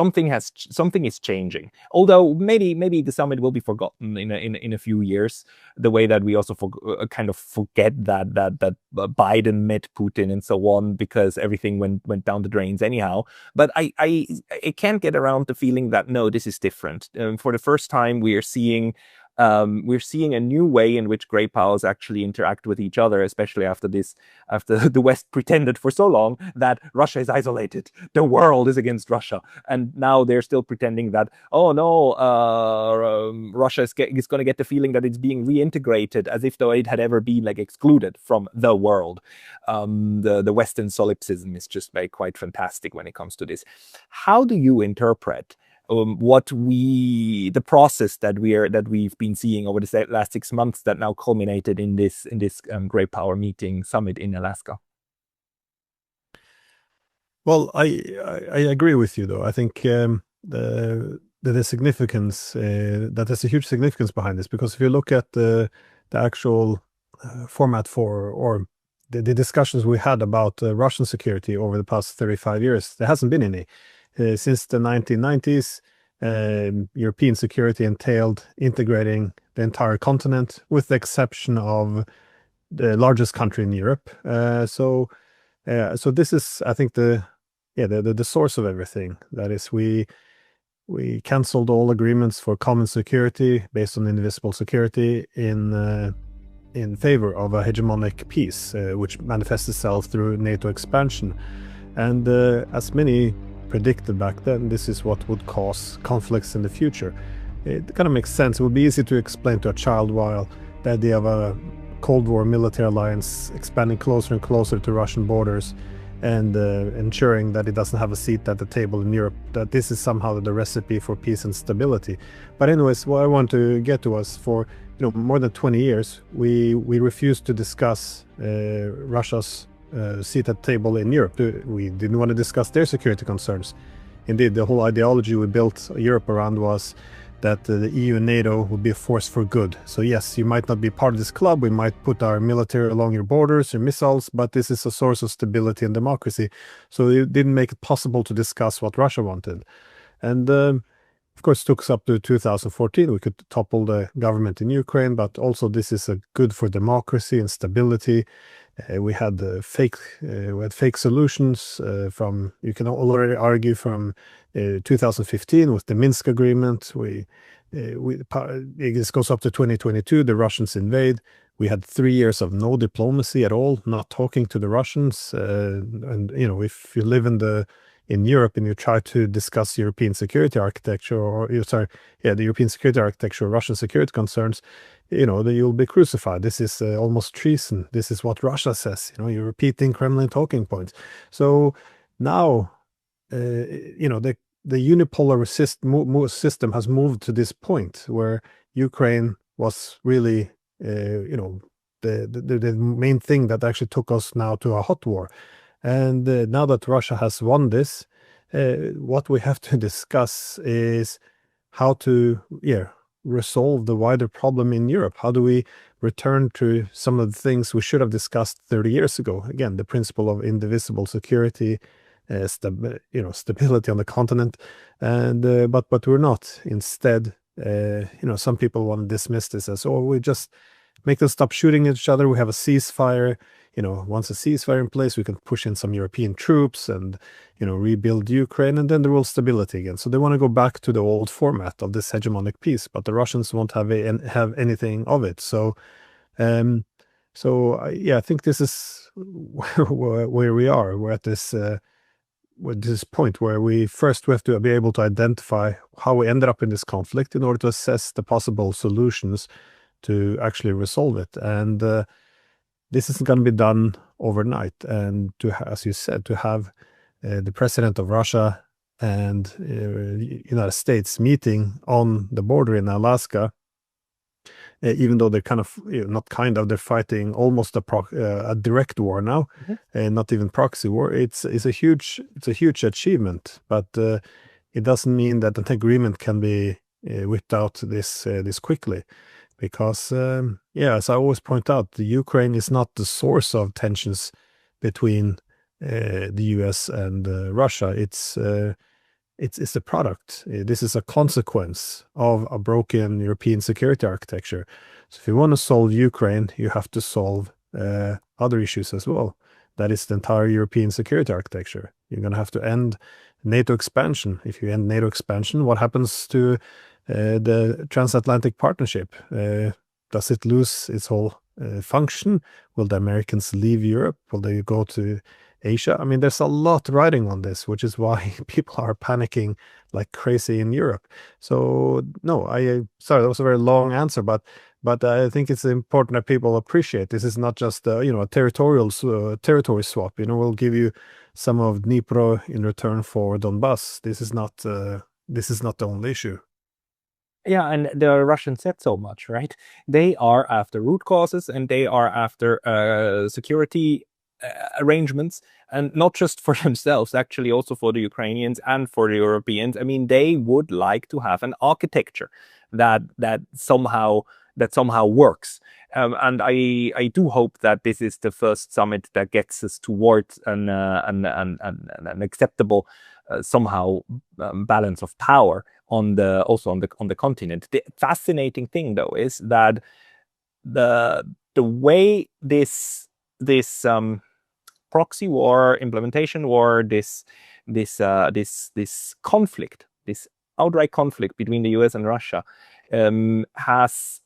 something is changing. Although maybe the summit will be forgotten in a few years, the way that we also kind of forget that Biden met Putin and so on, because everything went down the drains anyhow. But I can't get around the feeling that no, this is different. For the first time, we're seeing a new way in which great powers actually interact with each other, especially after the West pretended for so long that Russia is isolated, the world is against Russia, and now they're still pretending that, oh no, Russia is going to get the feeling that it's being reintegrated, as if though it had ever been like excluded from the world. The Western solipsism is just quite fantastic when it comes to this. How do you interpret the process that we've been seeing over the last 6 months that now culminated in this great power meeting summit in Alaska? Well, I agree with you, though. I think the significance that there's a huge significance behind this, because if you look at the actual format or the discussions we had about Russian security over the past 35 years, there hasn't been any. Since the 1990s, European security entailed integrating the entire continent, with the exception of the largest country in Europe. So this is, I think, the source of everything. That is, we canceled all agreements for common security based on indivisible security in favor of a hegemonic peace, which manifests itself through NATO expansion. And as many predicted back then, this is what would cause conflicts in the future. It kind of makes sense. It would be easy to explain to a child, while the idea of a Cold War military alliance expanding closer and closer to Russian borders and ensuring that it doesn't have a seat at the table in Europe, that this is somehow the recipe for peace and stability. But anyways, what I want to get to was, for more than 20 years, we refused to discuss Russia's seat at the table in Europe. We didn't want to discuss their security concerns. Indeed, the whole ideology we built Europe around was that the EU and NATO would be a force for good. So yes, you might not be part of this club, we might put our military along your borders, your missiles, but this is a source of stability and democracy. So it didn't make it possible to discuss what Russia wanted. And of course, it took us up to 2014. We could topple the government in Ukraine, but also this is good for democracy and stability. We had fake solutions from, you can already argue, from 2015 with the Minsk agreement. This goes up to 2022. The Russians invade. We had 3 years of no diplomacy at all, not talking to the Russians. And if you live in Europe and you try to discuss European security architecture, the European security architecture, or Russian security concerns, you'll be crucified. This is almost treason. This is what Russia says. You're repeating Kremlin talking points. So now, the unipolar system has moved to this point where Ukraine was really, the main thing that actually took us now to a hot war. And now that Russia has won this, what we have to discuss is how to resolve the wider problem in Europe. How do we return to some of the things we should have discussed 30 years ago? Again, the principle of indivisible security, stability on the continent, and but we're not. Instead, some people want to dismiss this as, we just make them stop shooting at each other. We have a ceasefire. Once a ceasefire in place, we can push in some European troops and, rebuild Ukraine, and then there will stability again. So they want to go back to the old format of this hegemonic peace, but the Russians won't have anything of it. So, I think this is where we are. We're at this point where we have to be able to identify how we ended up in this conflict in order to assess the possible solutions to actually resolve it. And this isn't going to be done overnight. And as you said, to have the president of Russia and United States meeting on the border in Alaska, even though they're they're fighting almost a direct war now, and not even proxy war. It's a huge achievement, but it doesn't mean that an agreement can be whipped out this quickly. Because, as I always point out, the Ukraine is not the source of tensions between the US and Russia. It's it's a product. This is a consequence of a broken European security architecture. So if you want to solve Ukraine, you have to solve other issues as well. That is the entire European security architecture. You're going to have to end NATO expansion. If you end NATO expansion, what happens to the transatlantic partnership? Does it lose its whole function? Will the Americans leave Europe? Will they go to Asia? I mean, there's a lot riding on this, which is why people are panicking like crazy in Europe. So no, sorry, that was a very long answer, but I think it's important that people appreciate this is not just a territory swap. We'll give you some of Dnipro in return for Donbass. This is not the only issue. Yeah, and the Russians said so much, right? They are after root causes, and they are after security arrangements, and not just for themselves, actually also for the Ukrainians and for the Europeans. I mean, they would like to have an architecture that somehow works. And I do hope that this is the first summit that gets us towards an acceptable somehow balance of power on the continent. The fascinating thing, though, is that the way this proxy war, implementation war, this conflict, this outright conflict between the US and Russia, has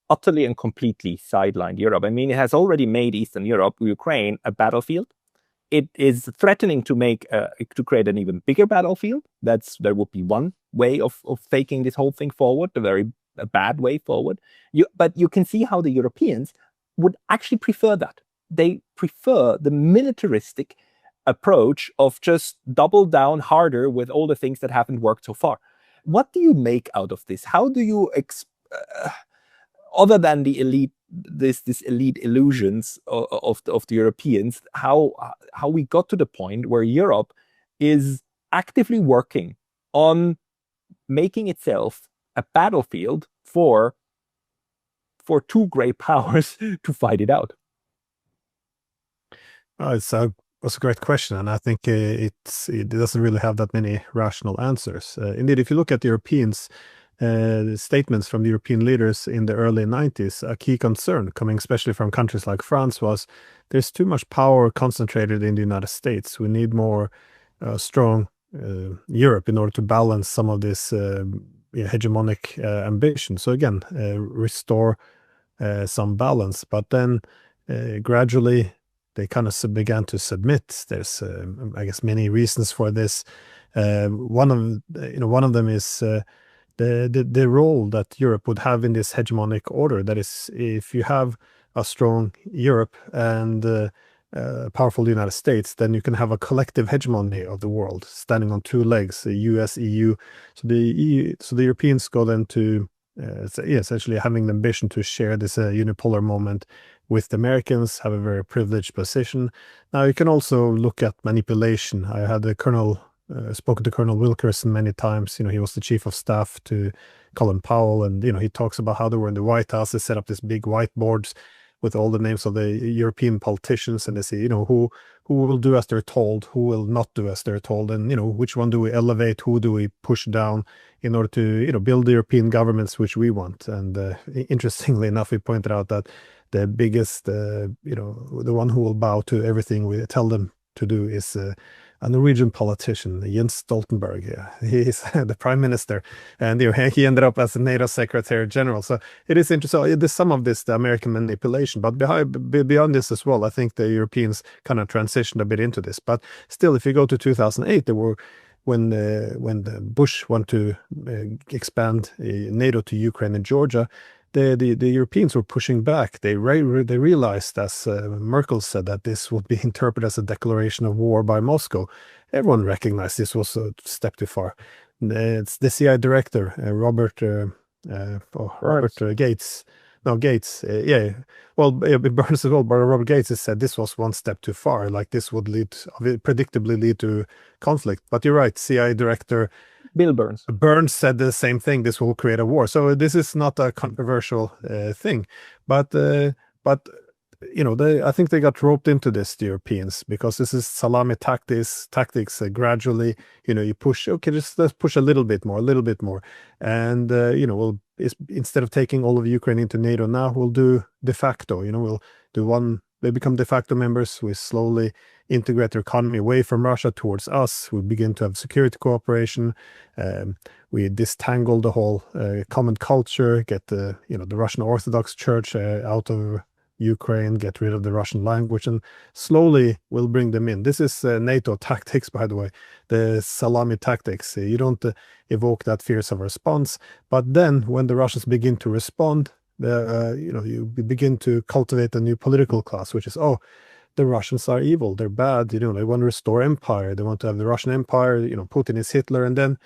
utterly and completely sidelined Europe. I mean, it has already made Eastern Europe, Ukraine, a battlefield. It is threatening to create an even bigger battlefield. There would be one way of taking this whole thing forward, a very bad way forward. But you can see how the Europeans would actually prefer that. They prefer the militaristic approach of just double down harder with all the things that haven't worked so far. What do you make out of this? How do you, other than the elite, this elite illusions of the Europeans, how we got to the point where Europe is actively working on making itself a battlefield for two great powers to fight it out? It's a great question, and I think it doesn't really have that many rational answers. Indeed, if you look at the Europeans, statements from the European leaders in the early 90s, a key concern coming especially from countries like France was there's too much power concentrated in the United States. We need more strong Europe in order to balance some of this hegemonic ambition. So again, restore some balance, but then gradually they kind of began to submit. There's, I guess, many reasons for this. One of them is the role that Europe would have in this hegemonic order. That is, if you have a strong Europe and powerful United States, then you can have a collective hegemony of the world, standing on two legs: the U.S., EU. So the Europeans go then to essentially having the ambition to share this unipolar moment with the Americans, have a very privileged position. Now you can also look at manipulation. I had spoken to Colonel Wilkerson many times. He was the chief of staff to Colin Powell, and he talks about how they were in the White House. They set up this big whiteboards with all the names of the European politicians, and they say, who will do as they're told, who will not do as they're told, and which one do we elevate, who do we push down in order to build the European governments which we want. And interestingly enough, he pointed out that the biggest, the one who will bow to everything we tell them to do is a Norwegian politician, Jens Stoltenberg. Yeah, he's the prime minister, and he ended up as a NATO secretary general. So it is interesting. So there's some of this, the American manipulation, but beyond this as well, I think the Europeans kind of transitioned a bit into this. But still, if you go to 2008, there were when Bush wanted to expand NATO to Ukraine and Georgia. The Europeans were pushing back. They realized, as Merkel said, that this would be interpreted as a declaration of war by Moscow. Everyone recognized this was a step too far. It's the CIA director, Robert Gates. No, Gates. Yeah. Well, Burns as well, but Robert Gates has said this was one step too far. Like this would predictably lead to conflict. But you're right, CIA director Bill Burns. Burns said the same thing. This will create a war. So this is not a controversial thing, but I think they got roped into this, the Europeans, because this is salami tactics, gradually, you push, okay, let's push a little bit more, and instead of taking all of Ukraine into NATO now, we'll do de facto, we'll do one. They become de facto members. We slowly integrate their economy away from Russia towards us. We begin to have security cooperation. We distangle the whole common culture, get the Russian Orthodox Church out of Ukraine, get rid of the Russian language, and slowly we'll bring them in. This is NATO tactics, by the way, the salami tactics. You don't evoke that fierce of a response, but then when the Russians begin to respond, you begin to cultivate a new political class, which is, the Russians are evil, they're bad, they want to restore empire, they want to have the Russian empire, Putin is Hitler, and then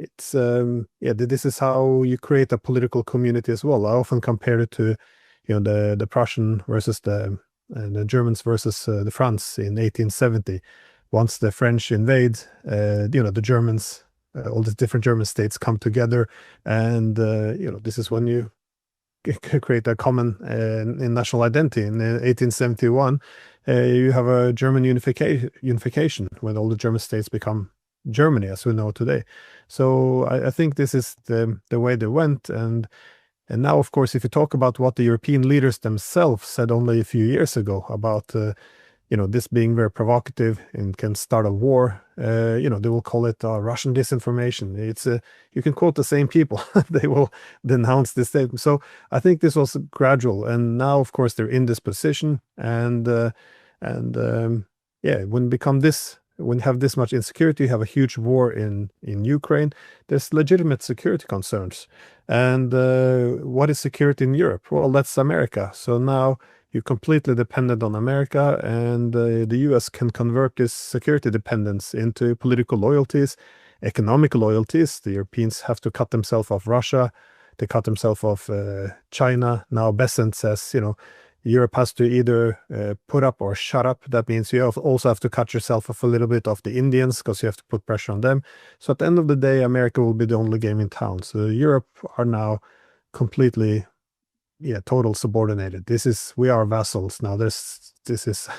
this is how you create a political community as well. I often compare it to the Prussian versus the Germans versus the France in 1870. Once the French invade, the Germans, all the different German states come together, and this is when you create a common national identity. In 1871, you have a German unification when all the German states become Germany as we know today. So I think this is the way they went, and now, of course, if you talk about what the European leaders themselves said only a few years ago about this being very provocative and can start a war, they will call it Russian disinformation. It's you can quote the same people. They will denounce this statement. So I think this was gradual, and now, of course, they're in this position, and when you have this much insecurity, you have a huge war in Ukraine, there's legitimate security concerns. And what is security in Europe? Well, that's America. So now you're completely dependent on America, and the US can convert this security dependence into political loyalties, economic loyalties. The Europeans have to cut themselves off Russia. They cut themselves off China. Now Besant says, Europe has to either put up or shut up. That means you also have to cut yourself off a little bit of the Indians because you have to put pressure on them. So at the end of the day, America will be the only game in town. So Europe are now completely, total subordinated. We are vassals now. This is,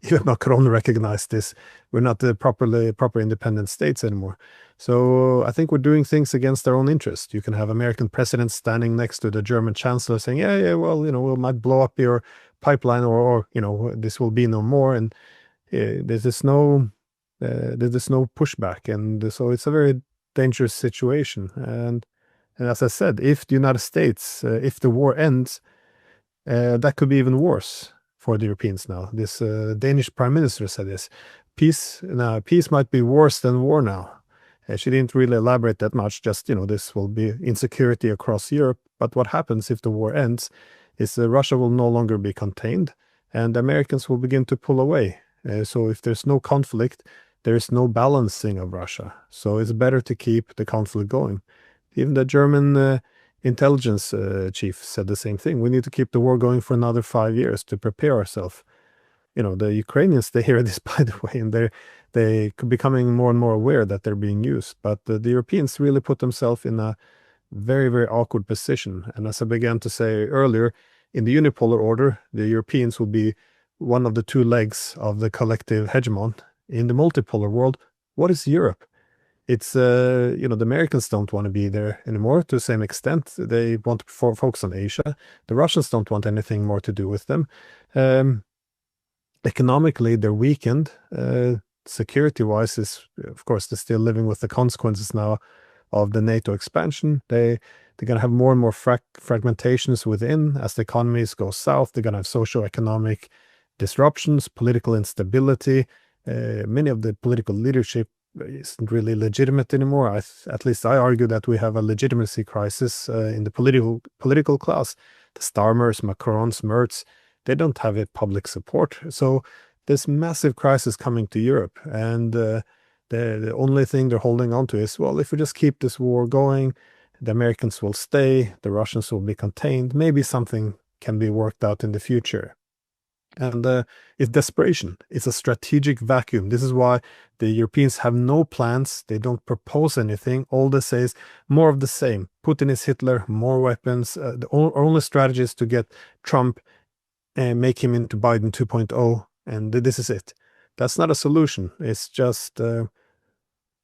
even Macron recognized this. We're not the proper independent states anymore. So I think we're doing things against our own interest. You can have American presidents standing next to the German chancellor saying, well, we might blow up your pipeline, or this will be no more. And there's no pushback. And so it's a very dangerous situation. And as I said, if the United States, if the war ends, that could be even worse for the Europeans now. This Danish prime minister said this. Peace might be worse than war now. She didn't really elaborate that much, just, this will be insecurity across Europe. But what happens if the war ends is Russia will no longer be contained, and Americans will begin to pull away. So if there's no conflict, there is no balancing of Russia. So it's better to keep the conflict going. Even the German intelligence chief said the same thing. We need to keep the war going for another 5 years to prepare ourselves. The Ukrainians, they hear this, by the way, and they becoming more and more aware that they're being used. But the Europeans really put themselves in a very, very awkward position. And as I began to say earlier, in the unipolar order, the Europeans will be one of the two legs of the collective hegemon. In the multipolar world, what is Europe? It's, the Americans don't want to be there anymore to the same extent. They want to focus on Asia. The Russians don't want anything more to do with them. Economically, they're weakened. Security-wise, of course, they're still living with the consequences now of the NATO expansion. They're going to have more and more fragmentations within. As the economies go south, they're going to have socio-economic disruptions, political instability. Many of the political leadership isn't really legitimate anymore. At least I argue that we have a legitimacy crisis in the political class. The Starmers, Macrons, Merz, they don't have a public support. So this massive crisis coming to Europe, and the only thing they're holding on to is, well, if we just keep this war going, the Americans will stay, the Russians will be contained, maybe something can be worked out in the future. And it's desperation. It's a strategic vacuum. This is why the Europeans have no plans. They don't propose anything. All they say is more of the same. Putin is Hitler, more weapons. Our only strategy is to get Trump make him into Biden 2.0, and this is it. That's not a solution. It's just yeah,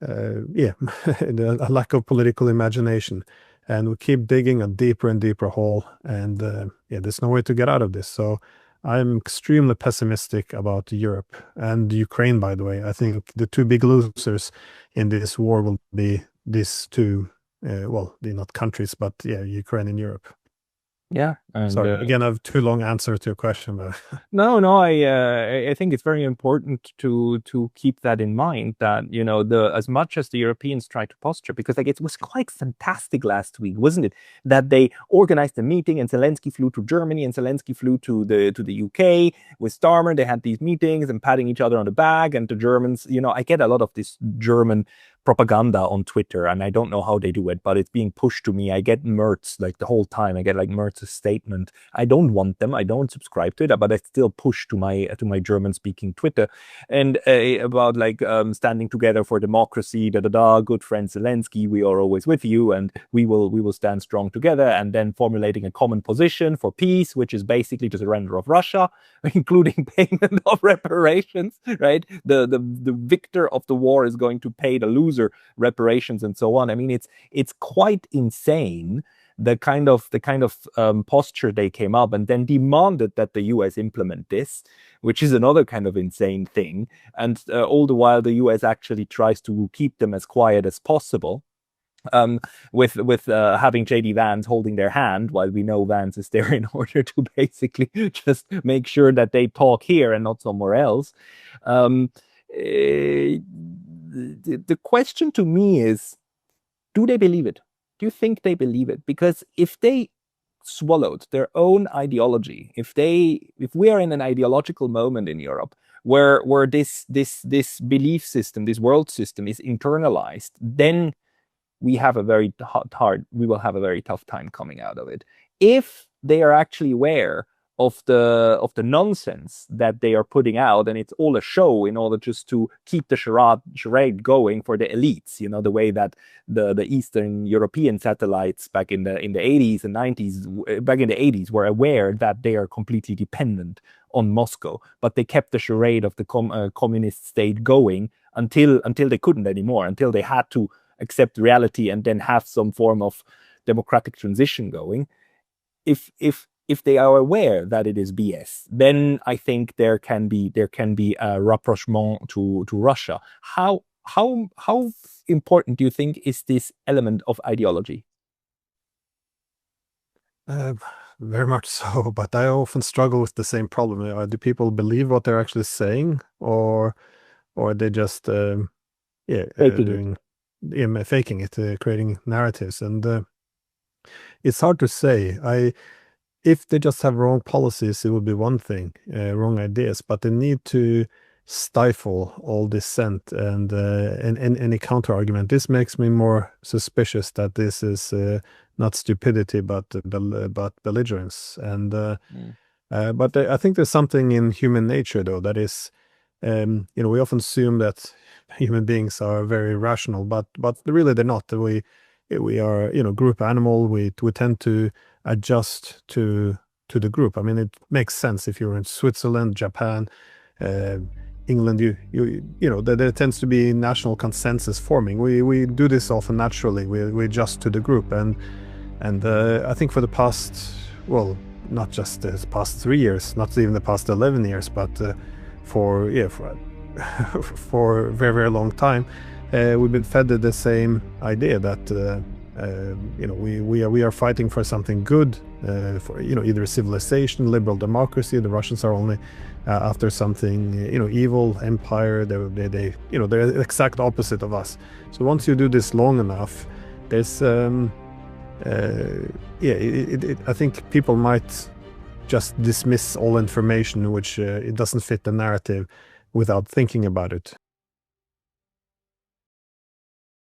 a lack of political imagination, and we keep digging a deeper and deeper hole, and yeah, there's no way to get out of this. So I'm extremely pessimistic about Europe and Ukraine, by the way. I think the two big losers in this war will be these two, well, they're not countries, but yeah, Ukraine and Europe. Yeah. And, sorry, again, I have too long answer to your question, but no, I think it's very important to keep that in mind, that, you know, as much as the Europeans try to posture, because like it was quite fantastic last week, wasn't it? That they organized a meeting and Zelensky flew to Germany and Zelensky flew to the UK with Starmer. They had these meetings and patting each other on the back, and the Germans, you know, I get a lot of this German propaganda on Twitter, and I don't know how they do it, but it's being pushed to me. I get Merz like the whole time. I get like Merz's statement. I don't want them. I don't subscribe to it, but I still push to my German-speaking Twitter, and about like standing together for democracy. Good friend Zelensky, we are always with you, and we will stand strong together. And then formulating a common position for peace, which is basically the surrender of Russia, including payment of reparations. Right, the victor of the war is going to pay the loser reparations and so on. I mean, it's quite insane the kind of posture they came up, and then demanded that the US implement this, which is another kind of insane thing. And all the while the US actually tries to keep them as quiet as possible, with having JD Vance holding their hand, while we know Vance is there in order to basically just make sure that they talk here and not somewhere else. The question to me is, do they believe it? Do you think they believe it? Because if they swallowed their own ideology, if we are in an ideological moment in Europe where this belief system, this world system is internalized, then we will have a very tough time coming out of it. If they are actually aware of the nonsense that they are putting out, and it's all a show in order just to keep the charade going for the elites, you know, the way that the Eastern European satellites back in the 80s and 90s, back in the 80s, were aware that they are completely dependent on Moscow, but they kept the charade of the communist state going until they couldn't anymore, until they had to accept reality and then have some form of democratic transition going. If they are aware that it is BS, then I think there can be a rapprochement to Russia. How important do you think is this element of ideology? Very much so, but I often struggle with the same problem. Do people believe what they're actually saying, or are they just faking it, creating narratives? And it's hard to say. If they just have wrong policies, it would be one thing, wrong ideas, but they need to stifle all dissent and any counter argument. This makes me more suspicious that this is not stupidity, but belligerence. And but I think there's something in human nature, though, that is, you know, we often assume that human beings are very rational, but really they're not. We are, you know, group animal. We tend to adjust to the group. I mean, it makes sense if you're in Switzerland, Japan, England. You know, there tends to be national consensus forming. We do this often naturally. We adjust to the group, and I think for the past, well, not just the past 3 years, not even the past 11 years, but for a very, very long time, we've been fed the same idea that you know, we are fighting for something good, for, you know, either civilization, liberal democracy. The Russians are only after something, you know, evil, empire. They you know, they're the exact opposite of us. So once you do this long enough, there's I think people might just dismiss all information which it doesn't fit the narrative without thinking about it.